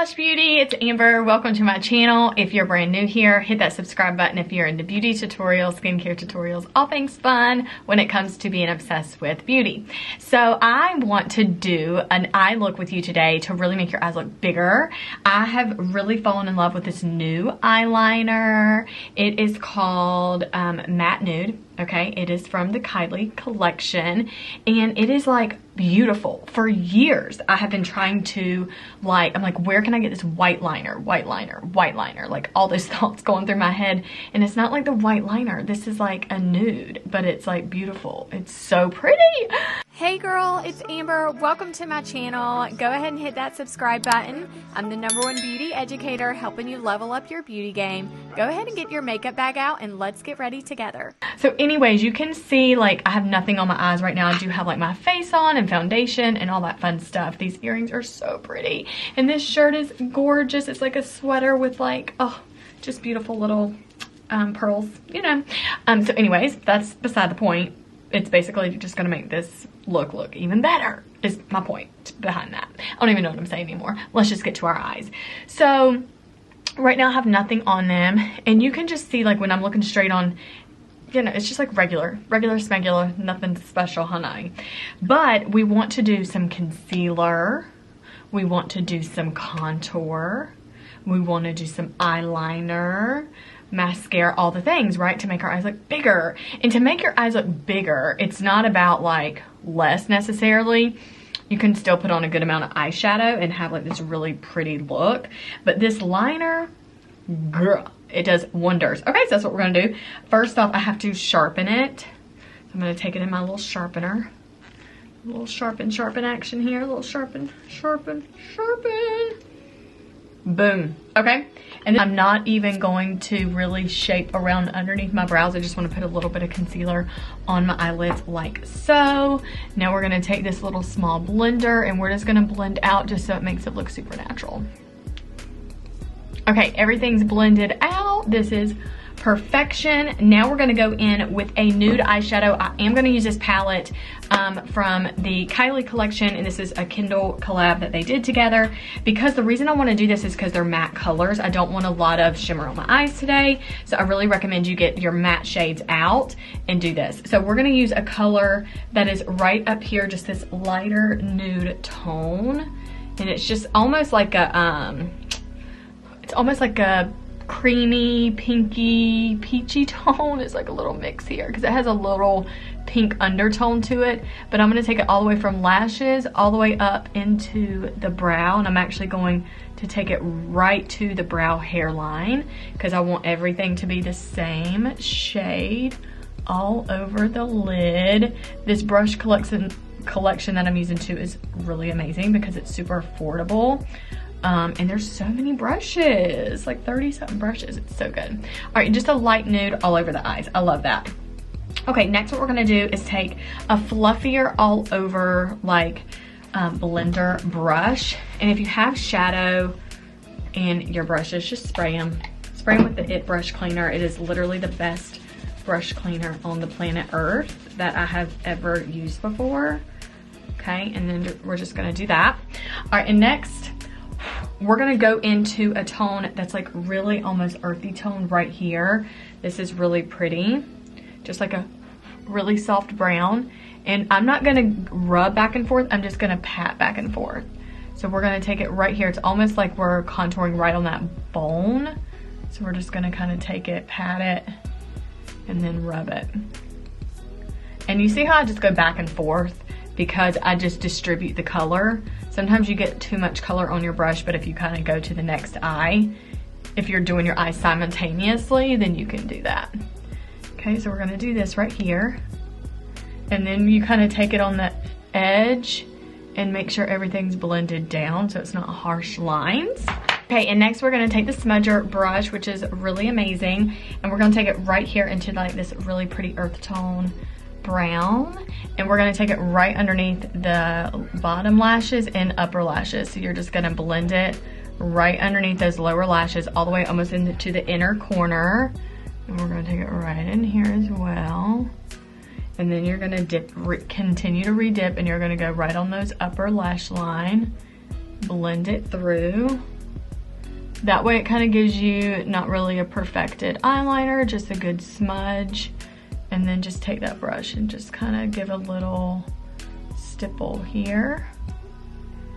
Lush Beauty, it's Amber. Welcome to my channel. If you're brand new here, hit that subscribe button if you're into beauty tutorials, skincare tutorials, all things fun when it comes to being obsessed with beauty. So I want to do an eye look with you today to really make your eyes look bigger. I have really fallen in love with this new eyeliner. It is called Matte Nude. Okay, it is from the Kylie collection, and it is like beautiful. For years I have been trying to I'm like, where can I get this white liner, like all those thoughts going through my head. And it's not like the white liner, this is like a nude, but it's like beautiful. It's so pretty. Hey girl, it's Amber. Welcome to my channel. Go ahead and hit that subscribe button. I'm the #1 beauty educator helping you level up your beauty game. Go ahead and get your makeup bag out and let's get ready together. So anyways, you can see like I have nothing on my eyes right now. I do have like my face on and foundation and all that fun stuff. These earrings are so pretty. And this shirt is gorgeous. It's like a sweater with like, oh, just beautiful little pearls, you know. So anyways, that's beside the point. It's basically just gonna make this look even better is my point behind that. I don't even know what I'm saying anymore. Let's just get to our eyes. So right now I have nothing on them, and you can just see like when I'm looking straight on, you know, it's just like regular smegular, nothing special, honey. But we want to do some concealer. We want to do some contour. We want to do some eyeliner, mascara, all the things, right? To make our eyes look bigger. And to make your eyes look bigger, it's not about like less necessarily. You can still put on a good amount of eyeshadow and have like this really pretty look. But this liner, girl, it does wonders. Okay, so that's what we're gonna do. First off, I have to sharpen it. I'm gonna take it in my little sharpener. A little sharpen action here. A little sharpen. Boom. Okay, and then I'm not even going to really shape around underneath my brows. I just want to put a little bit of concealer on my eyelids like so. Now we're going to take this little small blender and we're just going to blend out just so it makes it look super natural. Okay, everything's blended out. This is perfection. Now we're going to go in with a nude eyeshadow. I am going to use this palette from the Kylie collection, and this is a Kindle collab that they did together, because the reason I want to do this is because they're matte colors. I don't want a lot of shimmer on my eyes today, so I really recommend you get your matte shades out and do this. So we're going to use a color that is right up here, just this lighter nude tone, and it's just almost like a creamy, pinky, peachy tone. It's like a little mix here because it has a little pink undertone to it. But I'm going to take it all the way from lashes all the way up into the brow, and I'm actually going to take it right to the brow hairline because I want everything to be the same shade all over the lid. This brush collection that I'm using too is really amazing because it's super affordable. And there's so many brushes, like 30 something brushes. It's so good. All right, just a light nude all over the eyes. I love that. Okay, next what we're gonna do is take a fluffier all over like blender brush. And if you have shadow in your brushes, just spray them. Spray them with the IT brush cleaner. It is literally the best brush cleaner on the planet Earth that I have ever used before. Okay, and then we're just gonna do that. All right, and next, we're gonna go into a tone that's like really almost earthy tone right here. This is really pretty, just like a really soft brown. And I'm not gonna rub back and forth, I'm just gonna pat back and forth. So we're gonna take it right here. It's almost like we're contouring right on that bone. So we're just gonna kind of take it, pat it, and then rub it. And you see how I just go back and forth because I just distribute the color. Sometimes you get too much color on your brush, but if you kind of go to the next eye, if you're doing your eyes simultaneously, then you can do that. Okay, so we're gonna do this right here. And then you kind of take it on the edge and make sure everything's blended down so it's not harsh lines. Okay, and next we're gonna take the smudger brush, which is really amazing, and we're gonna take it right here into like this really pretty earth tone brown, and we're going to take it right underneath the bottom lashes and upper lashes. So you're just going to blend it right underneath those lower lashes all the way almost into the inner corner, and we're going to take it right in here as well. And then you're going to dip, continue to re-dip, and you're going to go right on those upper lash line, blend it through. That way it kind of gives you not really a perfected eyeliner, just a good smudge. And then just take that brush and just kind of give a little stipple here.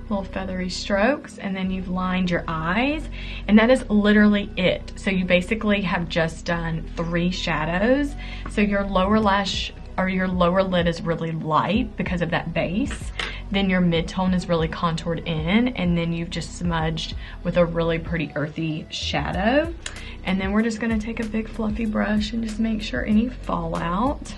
Little feathery strokes, and then you've lined your eyes, and that is literally it. So you basically have just done 3 shadows. So your lower lash or your lower lid is really light because of that base. Then your mid-tone is really contoured in, and then you've just smudged with a really pretty earthy shadow. And then we're just gonna take a big fluffy brush and just make sure any fallout.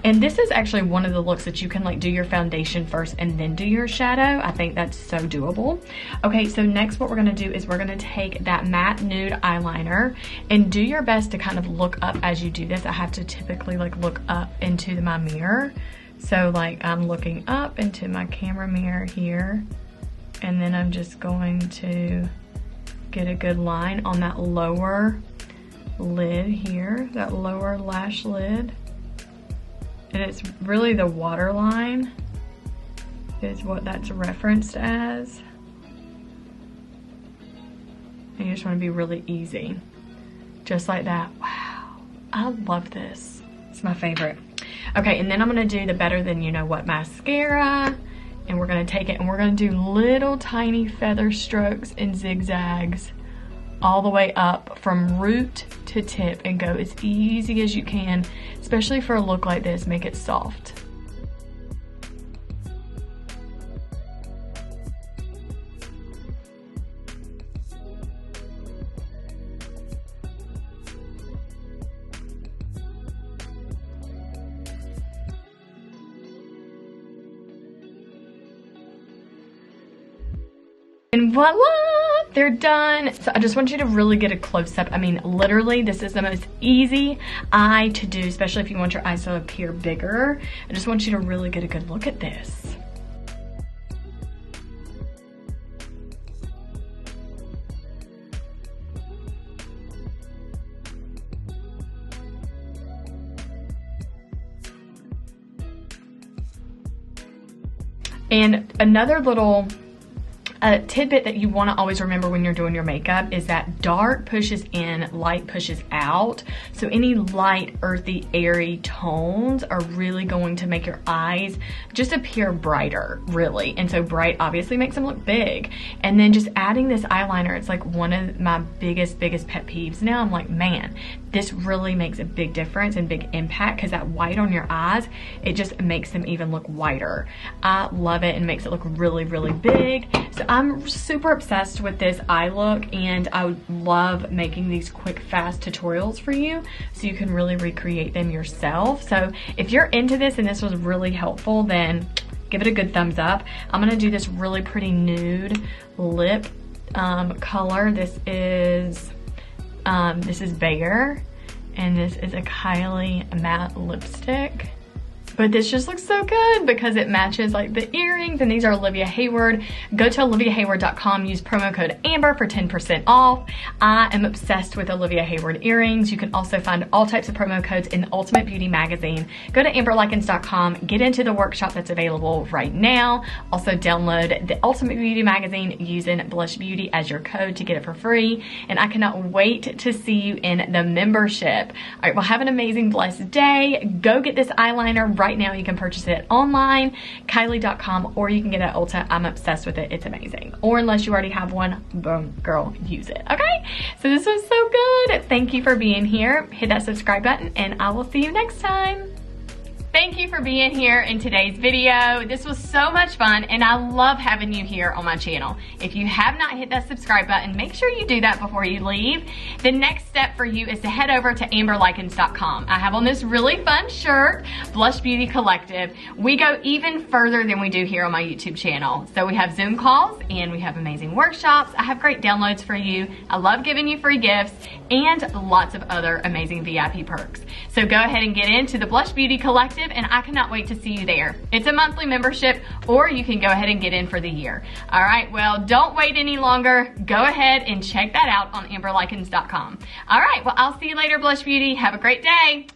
And this is actually one of the looks that you can like do your foundation first and then do your shadow. I think that's so doable. Okay, so next what we're gonna do is we're gonna take that Matte Nude eyeliner and do your best to kind of look up as you do this. I have to typically like look up into my mirror. So like I'm looking up into my camera mirror here, and then I'm just going to get a good line on that lower lid here, that lower lash lid. And it's really the waterline is what that's referenced as. And you just want to be really easy. Just like that. Wow, I love this. It's my favorite. Okay, and then I'm going to do the Better Than You Know What mascara. And we're going to take it and we're going to do little tiny feather strokes and zigzags all the way up from root to tip, and go as easy as you can, especially for a look like this. Make it soft. And voila, they're done. So I just want you to really get a close-up. I mean, literally, this is the most easy eye to do, especially if you want your eyes to appear bigger. I just want you to really get a good look at this. And another little tidbit that you want to always remember when you're doing your makeup is that dark pushes in, light pushes out. So any light, earthy, airy tones are really going to make your eyes just appear brighter, really. And so bright obviously makes them look big. And then just adding this eyeliner, it's like one of my biggest pet peeves now. I'm like, man, this really makes a big difference and big impact, because that white on your eyes, it just makes them even look whiter. I love it and makes it look really big. So I'm super obsessed with this eye look, and I would love making these quick, fast tutorials for you so you can really recreate them yourself. So if you're into this and this was really helpful, then give it a good thumbs up. I'm gonna do this really pretty nude lip color. This is Bare, and this is a Kylie Matte lipstick. But this just looks so good because it matches like the earrings, and these are Olivia Hayward. Go to oliviahayward.com, use promo code AMBER for 10% off. I am obsessed with Olivia Hayward earrings. You can also find all types of promo codes in the Ultimate Beauty magazine. Go to amberlykins.com, get into the workshop that's available right now. Also download the Ultimate Beauty magazine using Blush Beauty as your code to get it for free. And I cannot wait to see you in the membership. All right, well, have an amazing, blessed day. Go get this eyeliner right now. You can purchase it online, Kylie.com, or you can get it at Ulta. I'm obsessed with it. It's amazing. Or unless you already have one, boom, girl, use it. Okay? So this was so good. Thank you for being here. Hit that subscribe button, and I will see you next time. Thank you for being here in today's video. This was so much fun, and I love having you here on my channel. If you have not hit that subscribe button, make sure you do that before you leave. The next step for you is to head over to amberlykins.com. I have on this really fun shirt, Blush Beauty Collective. We go even further than we do here on my YouTube channel. So we have Zoom calls, and we have amazing workshops. I have great downloads for you. I love giving you free gifts and lots of other amazing VIP perks. So go ahead and get into the Blush Beauty Collective, and I cannot wait to see you there. It's a monthly membership, or you can go ahead and get in for the year. All right, well, don't wait any longer. Go ahead and check that out on amberlykins.com. All right, well, I'll see you later, Blush Beauty. Have a great day.